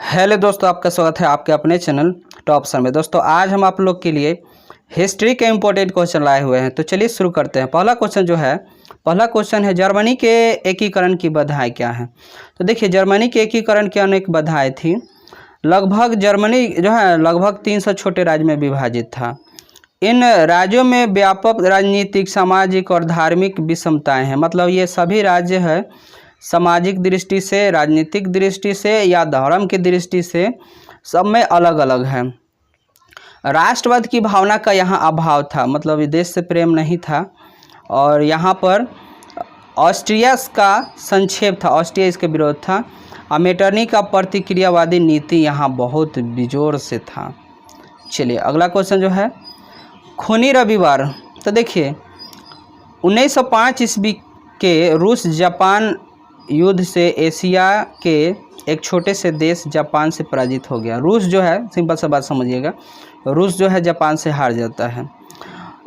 Hello दोस्तों, आपका स्वागत है आपके अपने चैनल टॉप सर में। दोस्तों आज हम आप लोग के लिए हिस्ट्री के इम्पोर्टेंट क्वेश्चन लाए हुए हैं, तो चलिए शुरू करते हैं। पहला क्वेश्चन है जर्मनी के एकीकरण की बाधाएं क्या हैं। तो देखिए, जर्मनी के एकीकरण की अनेक बाधाएं थी। लगभग जर्मनी जो है लगभग 300 छोटे राज्य में विभाजित था। इन राज्यों में व्यापक राजनीतिक, सामाजिक और धार्मिक विषमताएं हैं। मतलब ये सभी राज्य है सामाजिक दृष्टि से, राजनीतिक दृष्टि से या धर्म की दृष्टि से सब में अलग अलग है। राष्ट्रवाद की भावना का यहाँ अभाव था, मतलब देश से प्रेम नहीं था। और यहाँ पर ऑस्ट्रिया का संक्षेप था, ऑस्ट्रिया इसके विरोध था। मेटरनी का प्रतिक्रियावादी नीति यहाँ बहुत बेजोर से था। चलिए अगला क्वेश्चन जो है खूनी रविवार। तो देखिए 1905 ईस्वी के रूस जापान युद्ध से एशिया के एक छोटे से देश जापान से पराजित हो गया। रूस जो है, सिंपल सा बात समझिएगा, रूस जो है जापान से हार जाता है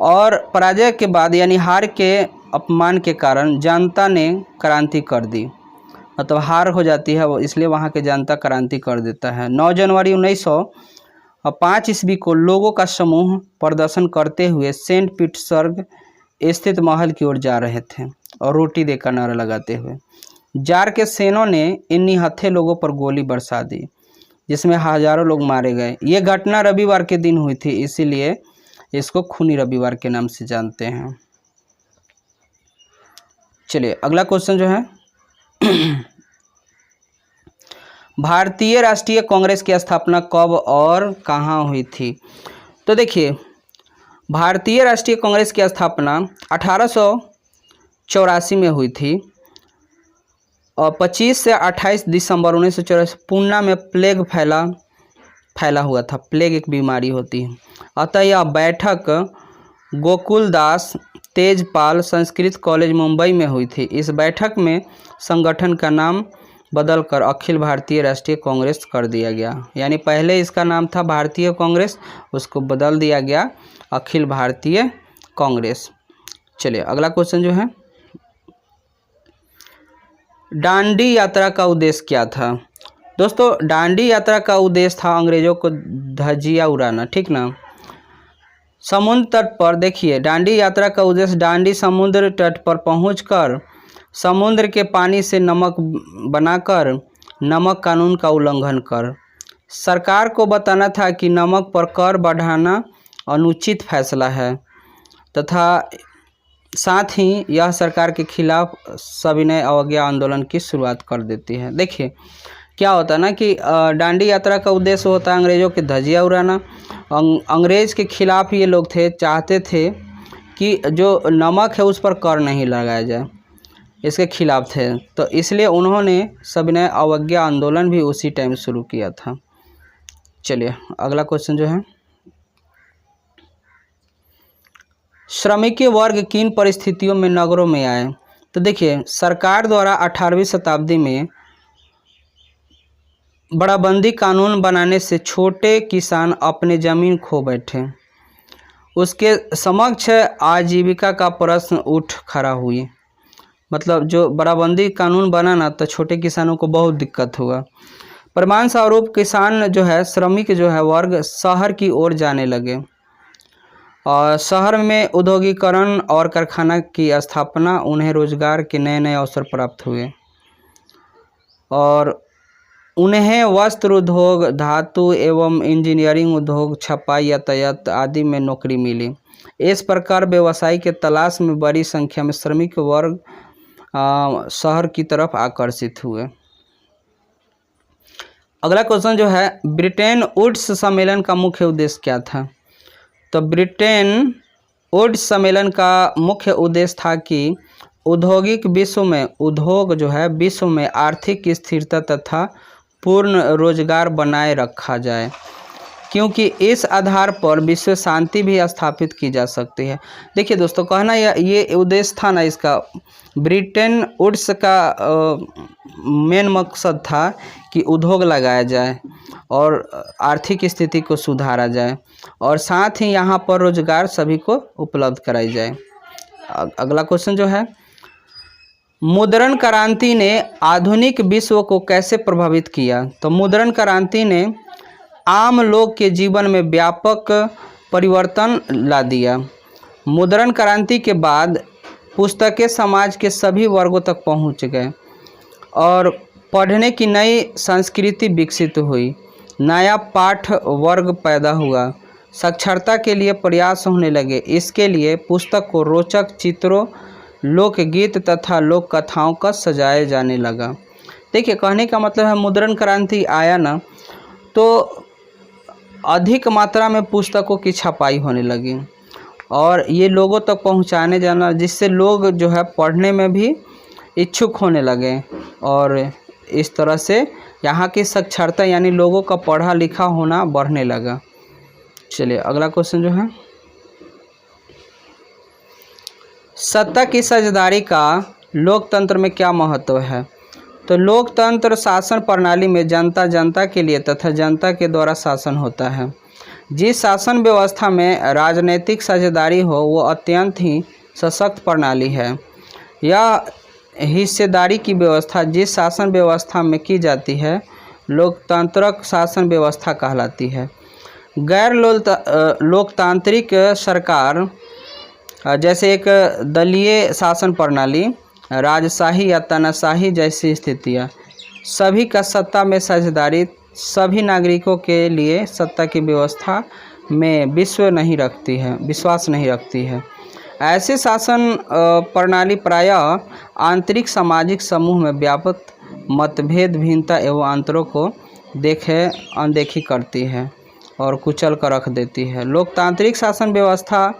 और पराजय के बाद यानी हार के अपमान के कारण जनता ने क्रांति कर दी। मतलब हार हो जाती है वो, इसलिए वहाँ के जनता क्रांति कर देता है। 9 जनवरी 1905 ईस्वी को लोगों का समूह प्रदर्शन करते हुए सेंट पीटर्सबर्ग स्थित महल की ओर जा रहे थे और रोटी देकर नारा लगाते हुए। जार के सैनिकों ने इन निहत्थे लोगों पर गोली बरसा दी, जिसमें हजारों लोग मारे गए। ये घटना रविवार के दिन हुई थी, इसीलिए इसको खूनी रविवार के नाम से जानते हैं। चलिए अगला क्वेश्चन जो है भारतीय राष्ट्रीय कांग्रेस की स्थापना कब और कहाँ हुई थी। तो देखिए, भारतीय राष्ट्रीय कांग्रेस की स्थापना 1884 में हुई थी और 25 से 28 दिसंबर 1984 पूना में प्लेग फैला हुआ था। प्लेग एक बीमारी होती है। अतः यह बैठक गोकुलदास तेजपाल संस्कृत कॉलेज मुंबई में हुई थी। इस बैठक में संगठन का नाम बदलकर अखिल भारतीय राष्ट्रीय कांग्रेस कर दिया गया। यानी पहले इसका नाम था भारतीय कांग्रेस, उसको बदल दिया गया अखिल भारतीय कांग्रेस। चलिए अगला क्वेश्चन जो है डांडी यात्रा का उद्देश्य क्या था। दोस्तों डांडी यात्रा का उद्देश्य था अंग्रेजों को धज्जियां उड़ाना, ठीक ना। समुद्र तट पर देखिए, डांडी यात्रा का उद्देश्य डांडी समुद्र तट पर पहुंचकर समुद्र के पानी से नमक बनाकर नमक कानून का उल्लंघन कर सरकार को बताना था कि नमक पर कर बढ़ाना अनुचित फैसला है, तथा साथ ही यह सरकार के खिलाफ सविनय अवज्ञा आंदोलन की शुरुआत कर देती है। देखिए क्या होता है ना कि डांडी यात्रा का उद्देश्य होता है अंग्रेज़ों की धज्जियां उड़ाना। अंग्रेज़ के खिलाफ ये लोग चाहते थे कि जो नमक है उस पर कर नहीं लगाया जाए, इसके खिलाफ थे। तो इसलिए उन्होंने सविनय अवज्ञा आंदोलन भी उसी टाइम शुरू किया था। चलिए अगला क्वेश्चन जो है श्रमिक वर्ग किन परिस्थितियों में नगरों में आए। तो देखिए, सरकार द्वारा 18वीं शताब्दी में बड़ाबंदी कानून बनाने से छोटे किसान अपने ज़मीन खो बैठे। उसके समक्ष आजीविका का प्रश्न उठ खड़ा हुई। मतलब जो बड़ाबंदी कानून बना ना, तो छोटे किसानों को बहुत दिक्कत हुआ। प्रमाण स्वरूप किसान जो है, श्रमिक जो है वर्ग शहर की ओर जाने लगे और शहर में औद्योगिकरण और कारखाना की स्थापना, उन्हें रोजगार के नए नए अवसर प्राप्त हुए और उन्हें वस्त्र उद्योग, धातु एवं इंजीनियरिंग उद्योग, छपाई, यातायात आदि में नौकरी मिली। इस प्रकार व्यवसाय के तलाश में बड़ी संख्या में श्रमिक वर्ग शहर की तरफ आकर्षित हुए। अगला क्वेश्चन जो है ब्रिटेन वुड्स सम्मेलन का मुख्य उद्देश्य क्या था। तो ब्रिटेन वुड्स सम्मेलन का मुख्य उद्देश्य था कि औद्योगिक विश्व में उद्योग जो है विश्व में आर्थिक स्थिरता तथा पूर्ण रोजगार बनाए रखा जाए, क्योंकि इस आधार पर विश्व शांति भी स्थापित की जा सकती है। देखिए दोस्तों, कहना ये उद्देश्य था ना इसका, ब्रिटेन वुड्स का मेन मकसद था कि उद्योग लगाया जाए और आर्थिक स्थिति को सुधारा जाए और साथ ही यहाँ पर रोजगार सभी को उपलब्ध कराई जाए। अगला क्वेश्चन जो है मुद्रण क्रांति ने आधुनिक विश्व को कैसे प्रभावित किया? तो मुद्रण क्रांति ने आम लोग के जीवन में व्यापक परिवर्तन ला दिया। मुद्रण क्रांति के बाद पुस्तकें समाज के सभी वर्गों तक पहुंच गए और पढ़ने की नई संस्कृति विकसित हुई। नया पाठ वर्ग पैदा हुआ। साक्षरता के लिए प्रयास होने लगे। इसके लिए पुस्तक को रोचक चित्रों, लोकगीत तथा लोक कथाओं का सजाया जाने लगा। देखिए, कहने का मतलब है मुद्रण क्रांति आया ना, तो अधिक मात्रा में पुस्तकों की छपाई होने लगी और ये लोगों तक पहुंचाने जाना, जिससे लोग जो है पढ़ने में भी इच्छुक होने लगे और इस तरह से यहाँ की साक्षरता यानी लोगों का पढ़ा लिखा होना बढ़ने लगा। चलिए अगला क्वेश्चन जो है, सत्ता की साझेदारी का लोकतंत्र में क्या महत्व है? तो लोकतंत्र शासन प्रणाली में जनता जनता के लिए तथा जनता के द्वारा शासन होता है। जिस शासन व्यवस्था में राजनीतिक साझेदारी हो वो अत्यंत ही सशक्त प्रणाली है। यह हिस्सेदारी की व्यवस्था जिस शासन व्यवस्था में की जाती है लोकतांत्रिक शासन व्यवस्था कहलाती है। गैर लोकतांत्रिक सरकार जैसे एक दलीय शासन प्रणाली, राजशाही या तानाशाही जैसी स्थितियाँ, सभी का सत्ता में साझेदारी सभी नागरिकों के लिए सत्ता की व्यवस्था में विश्वास नहीं रखती है। ऐसे शासन प्रणाली प्रायः आंतरिक सामाजिक समूह में व्यापक मतभेद, भिन्नता एवं अंतरों को अनदेखी करती है और कुचल कर रख देती है। लोकतांत्रिक शासन व्यवस्था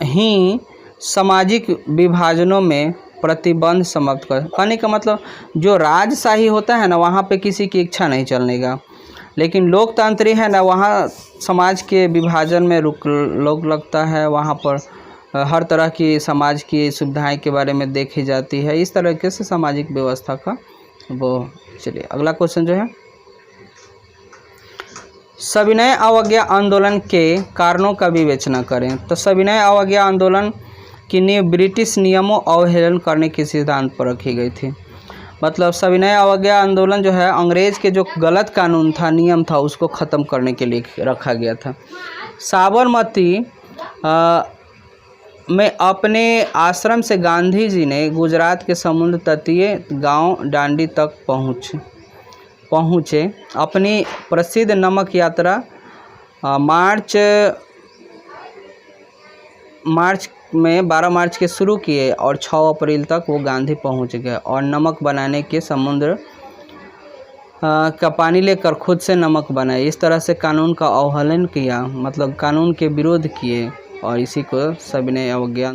ही सामाजिक विभाजनों में प्रतिबंध समाप्त कर। कहने का मतलब जो राजशाही होता है ना, वहाँ पे किसी की इच्छा नहीं चलने का, लेकिन लोकतांत्रिक है ना, वहाँ समाज के विभाजन में रोक लगता है। वहाँ पर हर तरह की समाज की सुविधाएं के बारे में देखी जाती है। इस तरीके से सामाजिक व्यवस्था का वो। चलिए अगला क्वेश्चन जो है, सविनय अवज्ञा आंदोलन के कारणों का विवेचना करें। तो सविनय अवज्ञा आंदोलन की नींव ब्रिटिश नियमों अवहेलन करने के सिद्धांत पर रखी गई थी। मतलब सविनय अवज्ञा आंदोलन जो है अंग्रेज़ के जो गलत कानून था, नियम था, उसको ख़त्म करने के लिए रखा गया था। साबरमती में अपने आश्रम से गांधी जी ने गुजरात के समुद्र तटीय गांव डांडी तक पहुँचे। अपनी प्रसिद्ध नमक यात्रा मार्च में 12 मार्च के शुरू किए और 6 अप्रैल तक वो गांधी पहुंच गए और नमक बनाने के समुद्र का पानी लेकर खुद से नमक बनाए। इस तरह से कानून का अवहेलना किया, मतलब कानून के विरोध किए और इसी को सविनय अवज्ञा